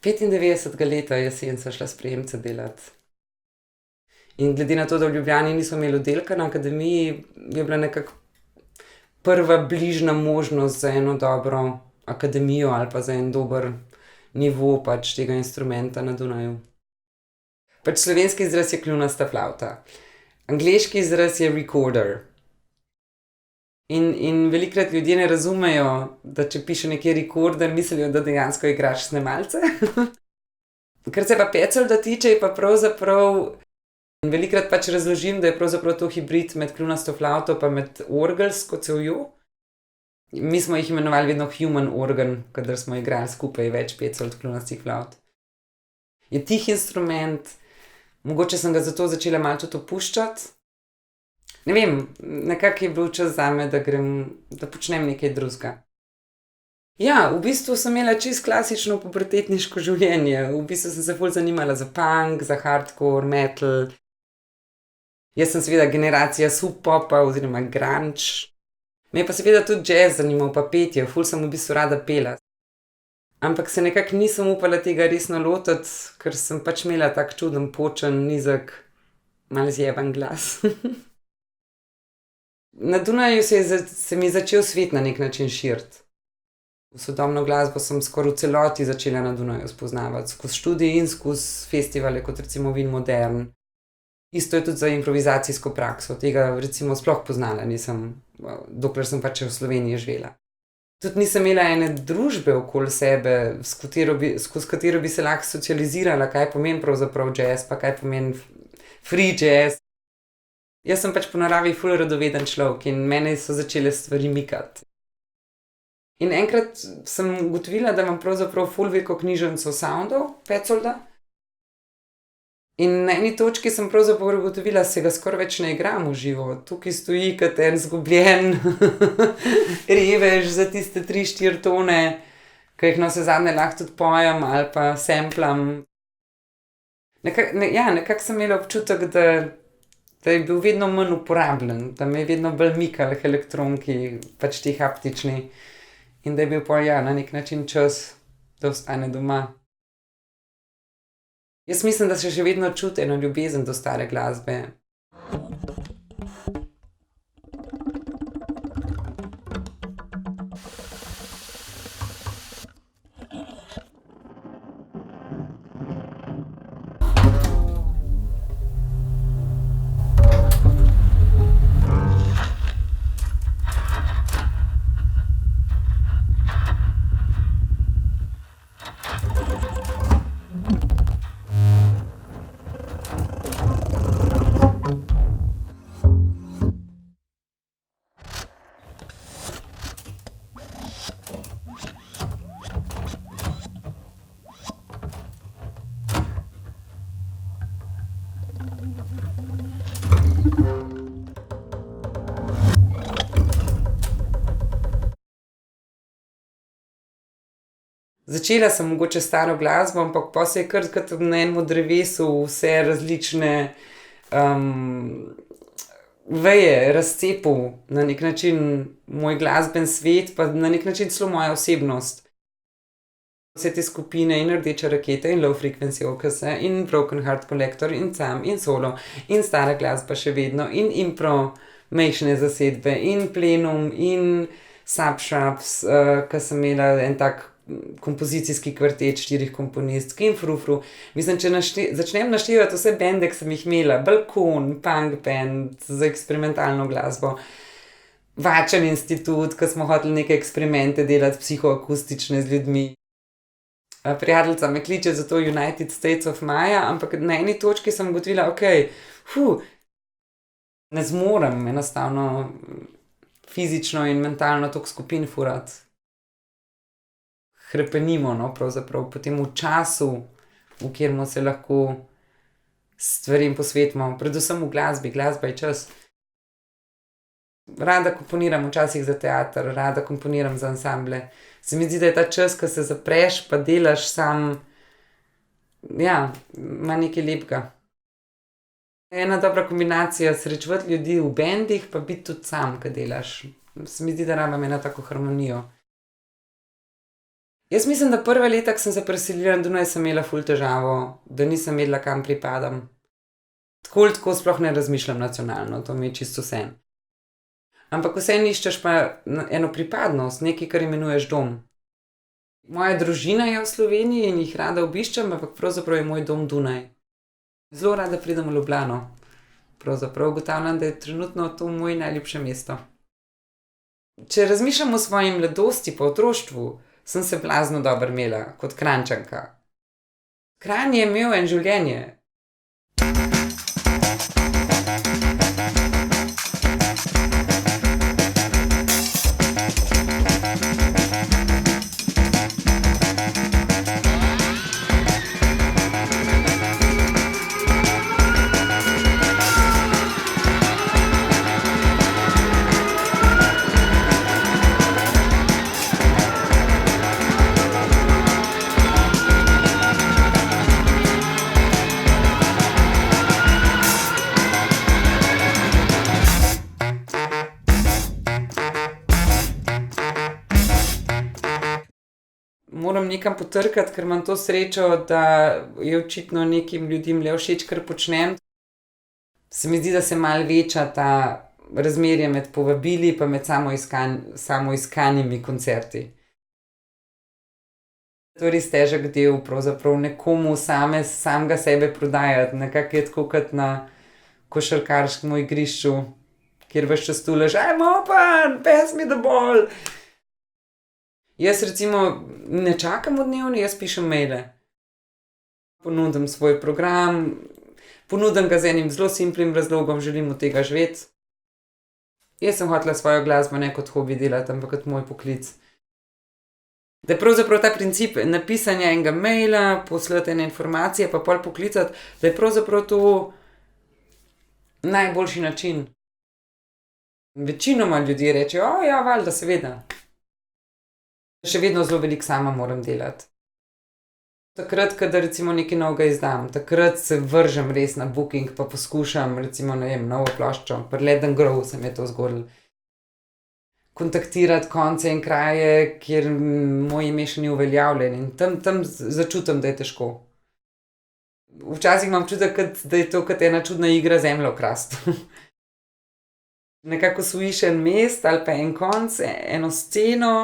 95. leta jesen sem šla sprejemce delati. In glede na to, da v Ljubljani nismo imeli oddelka na akademiji, je bila nekako prva bližnja možnost za eno dobro akademijo ali pa za en dober nivo pač tega instrumenta na Dunaju. Pač slovenski izraz je kljunasta flavta. Angleški izraz je recorder. In velikokrat ljudje ne razumejo, da če piše nekje recorder, mislijo, da dejansko igraš snemalce. Kar se pa Pecolda tiče, je pa pravzaprav, velikokrat pač razložim, da je pravzaprav to hibrid med kljunasto flavto pa med orgelsko cevjo. Mi smo jih imenovali vedno human organ, kadar smo igrali skupaj več Pecold kljunastih flavt. Je tih instrument, mogoče sem ga zato začela malo tudi opuščati. Ne vem, nekako je bil čas zame, da počnem nekaj drugega. Ja, v bistvu sem imela čisto klasično pubertetniško življenje. V bistvu sem se ful zanimala za punk, za hardcore, metal. Jaz sem seveda generacija sub-popa oziroma grunge. Me je pa seveda tudi jazz zanimal, pa petje, ful sem v bistvu rada pela. Ampak se nekako nisem upala tega resno lotiti, ker sem pač imela tak čuden, počen, nizek, malo zjeban glas. Na Dunaju se mi je začel svet na nek način širiti. Sodobno glasbo sem skoraj v celoti začela na Dunaju spoznavati, skozi študij in skozi festivale, kot recimo Vin Modern. Isto je tudi za improvizacijsko prakso, tega recimo sploh poznala nisem, dokler sem pač v Sloveniji živela. Tudi nisem imela ene družbe okoli sebe, skozi katero bi se lahko socializirala, kaj pomeni pravzaprav jazz, pa kaj pomeni free jazz. Jaz sem pač po naravi ful radoveden človek in mene so začele stvari mikati. In enkrat sem ugotovila, da imam pravzaprav ful veliko knjižnico soundov Pecolda. In na eni točki sem pravzaprav ugotovila, se ga skoraj več ne igram v živo. Tukaj stoji kot en zgubljen revež za tiste 3-4 tone, ki jih navsezadnje lahko tudi pojem ali pa samplam. Nekako sem imela občutek, da je bil vedno manj uporabljen, da me je vedno bolj mikal k elektronki, pač ti haptični. In da je bil pa na nek način čas, da ostane doma. Jaz mislim, da se še vedno čuti eno ljubezen do stare glasbe. Začela sem mogoče staro glasbo, ampak potem se je kar na enem drevesu vse različne veje razcepil na nek način moj glasben svet, pa na nek način celo moja osebnost. Vse te skupine in Rdeča raketa in Low Frequency OKS in Broken Heart Collector in Cam in Solo in stara glasba še vedno in impro mejšne zasedbe in Plenum in Subshrubs, ki sem imela en tak kompozicijski kvartet 4 komponistk in frufru. Mislim, če začnem naštevati vse bende, ki sem jih imela, Balkon, punk band za eksperimentalno glasbo, Vačen institut, ki smo hoteli neke eksperimente delati psihoakustične z ljudmi. Prijateljica me kliče za to United States of Maya, ampak na eni točki sem ugotovila, ne zmorem enostavno fizično in mentalno toliko skupin furati. Hrepenimo, pravzaprav potem v času, v katerem se lahko stvarem posvetimo, predvsem v glasbi, glasba je čas. Rada komponiram včasih za teater, rada komponiram za ansamble. Se mi zdi, da je ta čas, ko se zapreš pa delaš sam, ima nekaj lepega. Ena dobra kombinacija srečevati ljudi v bendih pa biti tudi sam, ko delaš. Se mi zdi, da rabim eno tako harmonijo. Jaz mislim, da prva leta, ko sem se preselila na Dunaj, sem imela ful težavo, da nisem vedela, kam pripadam. Tako sploh ne razmišljam nacionalno, to mi je čisto vse. Ampak vseeno iščeš pa eno pripadnost, nekaj, kar imenuješ dom. Moja družina je v Sloveniji in jih rada obiščem, ampak pravzaprav je moj dom Dunaj. Zelo rada pridem v Ljubljano. Pravzaprav ugotavljam, da je trenutno to moje najljubše mesto. Če razmišljam o svoji mladosti pa otroštvu, sem se blazno dobro imela kot Kranjčanka. Kranj je imel en življenje. Moram nekam potrkati, ker imam to srečo, da je očitno nekim ljudem le všeč, kar počnem. Se mi zdi, da se malo veča ta razmerje med povabili pa med samoiskanimi koncerti. To je res težek del, pravzaprav nekomu samega sebe prodajati, nekako je tako kot na košarkarskem igrišču, kjer ves čas tuleš, ajmo open, pass me the ball. Jaz recimo ne čakam v dnevni, jaz pišem maile. Ponudim svoj program, ponudim ga z enim zelo simplim razlogom, želim od tega živeti. Jaz sem hotela svojo glasbo ne kot hobi delati, ampak kot moj poklic. Da je pravzaprav ta princip napisanja enega maila, poslati ene informacije, pa pol poklicati, da je pravzaprav to najboljši način. Večinoma ljudje rečejo, ja, valjda, seveda. Še vedno zelo veliko sama moram delati. Takrat, kadar recimo nekaj novega izdam, takrat se vržem res na booking pa poskušam recimo, ne vem, novo ploščo. Pri Let Them Grow se mi je to zgodilo. Kontaktirati konce in kraje, kjer moje ime še ni uveljavljeno in tam začutim, da je težko. Včasih imam občutek, da je to kot ena čudna igra zemljo krast. Nekako osvojiš en mest ali pa en konec, eno sceno,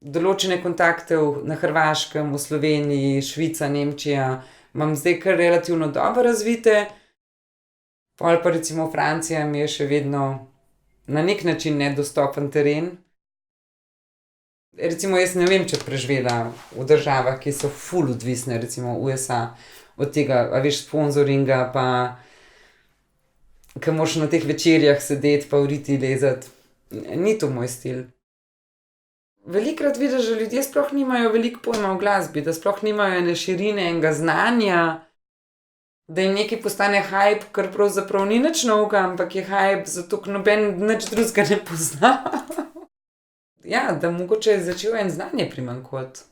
določene kontakte na Hrvaškem, v Sloveniji, Švica, Nemčija, imam zdaj kar relativno dobro razvite, pol pa recimo Francija mi je še vedno na nek način nedostopen teren. Recimo jaz ne vem, če preživela v državah, ki so ful odvisne, recimo USA, od tega, a veš, sponzoringa, pa ke moraš na teh večerjah sedeti pa v riti lezati. Ni to moj stil. Velikokrat vidiš, da ljudje sploh nimajo veliko pojma o glasbi, da sploh nimajo ene širine, enega znanja, da jim nekaj postane hype, kar pravzaprav ni nič novega, ampak je hype, zato ker noben nič drugega ne pozna. Ja, da mogoče je začel en znanje primanjkovati.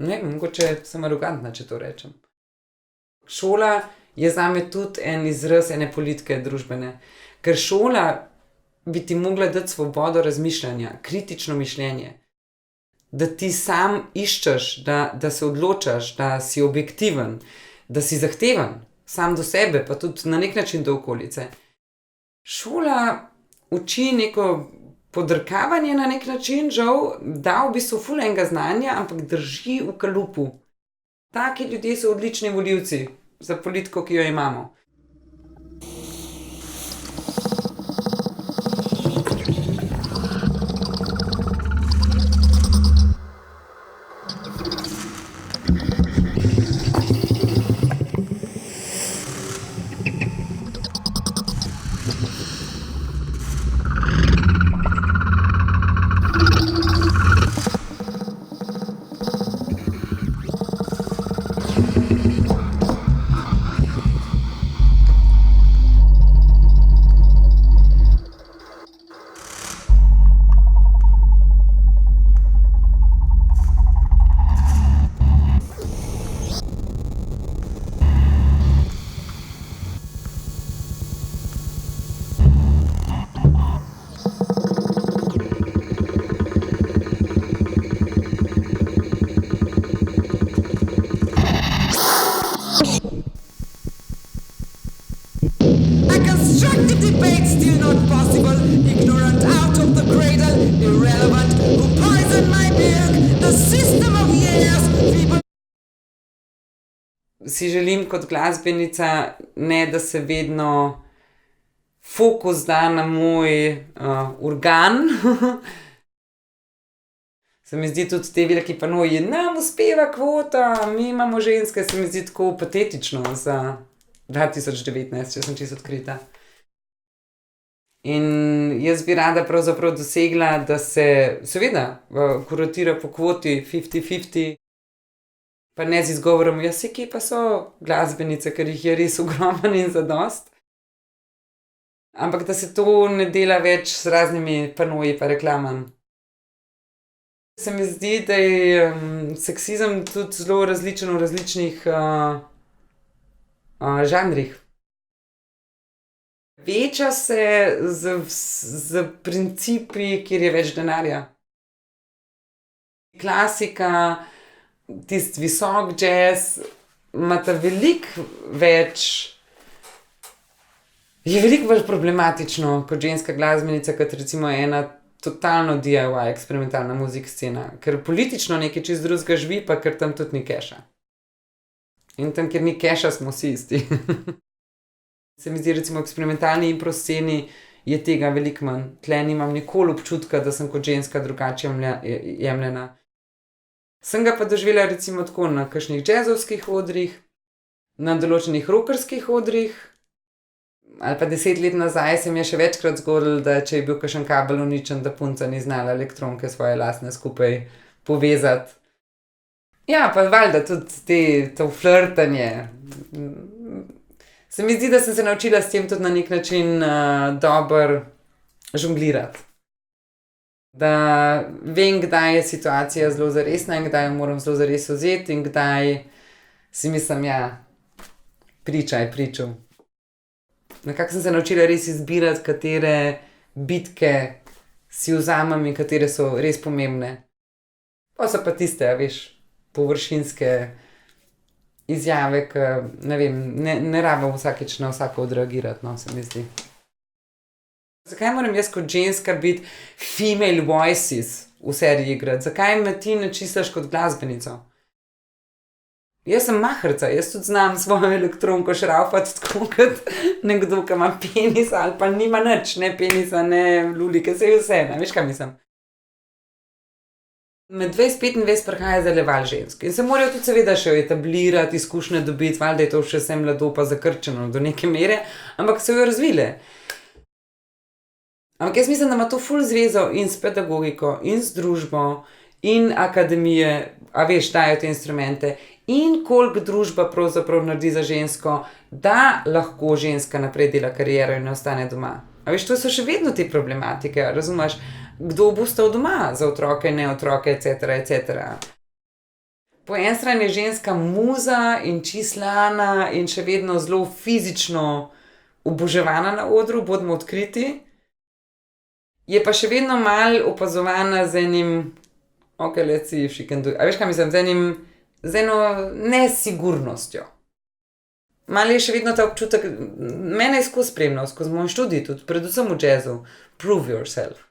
Ne vem, mogoče sem arogantna, če to rečem. Šola je zame tudi en izraz ene politike družbene, ker šola bi ti mogla dati svobodo razmišljanja, kritično mišljenje. Da ti sam iščeš, da se odločaš, da si objektiven, da si zahteven, sam do sebe, pa tudi na nek način do okolice. Šola uči neko podrkavanje na nek način, žal, da v bistvu ful enega znanja, ampak drži v kalupu. Taki ljudje so odlični volivci za politiko, ki jo imamo. si želim kot glasbenica, ne da se vedno fokus da na moj organ. Se mi zdi tudi te veliki panoji, nam uspeva kvota, mi imamo ženske, se mi zdi tako patetično za 2019, če sem čisto odkrita. In jaz bi rada pravzaprav dosegla, da se seveda kurotira po kvoti 50-50, pa ne z izgovorom, ja, saj kje pa so glasbenice, ker jih je res ogromno in zadost. Ampak da se to ne dela več s raznimi panoji pa reklamami. Se mi zdi, da je seksizem tudi zelo različen v različnih žanrih. Veča se z principi, kjer je več denarja. Klasika, tisti visok jazz, imata veliko več, je veliko bolj problematično kot ženska glasbenica, kot recimo ena totalno DIY eksperimentalna muzika scena. Ker politično nekaj čist drugega živi, pa ker tam tudi ni keša. In tam, kjer ni keša, smo vsi isti. Se mi zdi, recimo, v eksperimentalni impro sceni je tega veliko manj. Tle nimam nikoli občutka, da sem kot ženska drugače jemljena. Sem ga pa doživela recimo tako na kakšnih jazzovskih odrih, na določenih rockerskih odrih, ali pa 10 let nazaj se mi je še večkrat zgodilo, da če je bil kakšen kabel uničen, da punca ni znala elektronke svoje lastne skupaj povezati. Ja, pa valjda tudi to flirtanje. Se mi zdi, da sem se naučila s tem tudi na nek način dobro žonglirati. Da vem, kdaj je situacija zelo zaresna in kdaj jo moram zelo zares vzeti in kdaj si mislim, ja, pričal. Nekako sem se naučila res izbirati, katere bitke si vzamem in katere so res pomembne. Pa so pa tiste, veš, površinske izjave, ki, ne vem, ne rabim vsakič na vsako odreagirati, no, se mi zdi. Zakaj moram jaz kot ženska biti female voices v seriji igrati? Zakaj me ti ne čislaš kot glasbenico? Jaz sem maherca, jaz tudi znam svojo elektronko šraufati tako kot nekdo, ki ima penis ali pa nima nič, ne penisa, ne lulike, saj vse, ne, veš kaj mislim. Med 20-25 prihaja zaleval žensk in se morajo tudi seveda še etablirati, izkušnje dobiti, valjda je to še vse mlado pa zakrčeno do neke mere, ampak so jo razvile. Ampak jaz mislim, da ima to ful zvezo in s pedagogiko, in z družbo, in akademije, a veš, dajo te instrumente, in koliko družba pravzaprav naredi za žensko, da lahko ženska naprej dela kariero in ne ostane doma. A veš, to so še vedno te problematike, razumeš? Kdo bo ostal doma za otroke, ne otroke, etc. Po eni strani je ženska muza in čislana in še vedno zelo fizično oboževana na odru, bodimo odkriti. Je pa še vedno malo opazovana z enim, ok, let's see if she can do it. A veš kaj mislim, z eno nesigurnostjo. Malo je še vedno ta občutek, mene je skozi spremljal, skozi moj študij tudi, predvsem v jazzu. Prove yourself.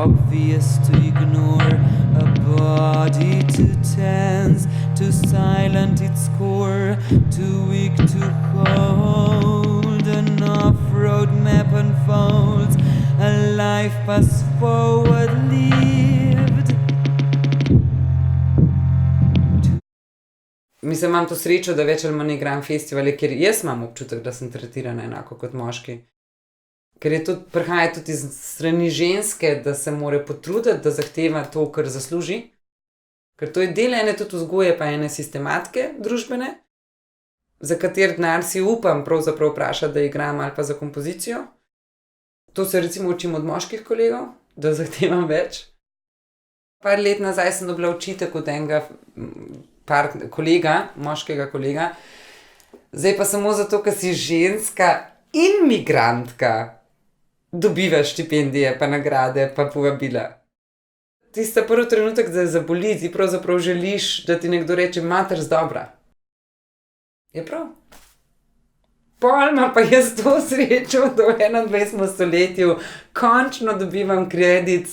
Obvious to ignore, a body too tense, too silent its core, too weak to hold, an off-road map unfolds, a life pass forward lived. Mislim, imam to srečo, da več ali manj igram festivale, ker jaz imam občutek, da sem tretirana enako kot moški. Ker je tudi, prihaja tudi iz strani ženske, da se mora potruditi, da zahteva to, kar zasluži. Ker to je del ene tudi vzgoje, pa ene sistematike družbene, za kater denar si upam pravzaprav vprašati, da igram ali pa za kompozicijo. To se recimo učim od moških kolegov, da zahtevam več. Par let nazaj sem dobila očitek od enega kolega, moškega kolega. Zdaj pa samo zato, ker si ženska in migrantka, dobivaš štipendije, pa nagrade, pa povabila. Tista prvi trenutek, da zaboli, ti pravzaprav želiš, da ti nekdo reče, mater zdobra. Je prav. Pol ima pa jaz to srečo, da v 21. stoletju končno dobivam kredit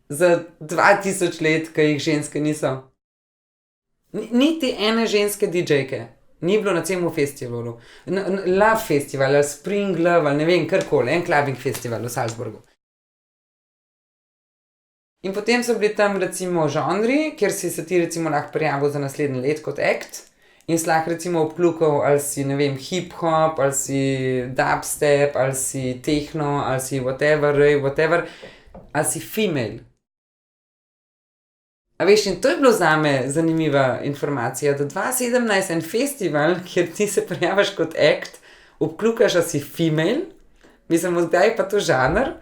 za 2000 let, ki jih ženske niso. Niti ene ženske DJ-ke ni bilo na celem festivalu. Love Festival, ali Spring Love, ali ne vem, karkoli, en clubbing festival v Salzburgu. In potem so bili tam recimo žanri, kjer si se ti recimo lahko prijavil za naslednji let kot act in si lahko recimo obklukal, ali si, ne vem, hip-hop, ali si dubstep, ali si techno, ali si whatever, rave, whatever, ali si female. A veš, in to je bilo zame zanimiva informacija, da 2017 en festival, kjer ti se prijaviš kot act, obklukaš, ali si female, mislim, zdaj pa to žanr,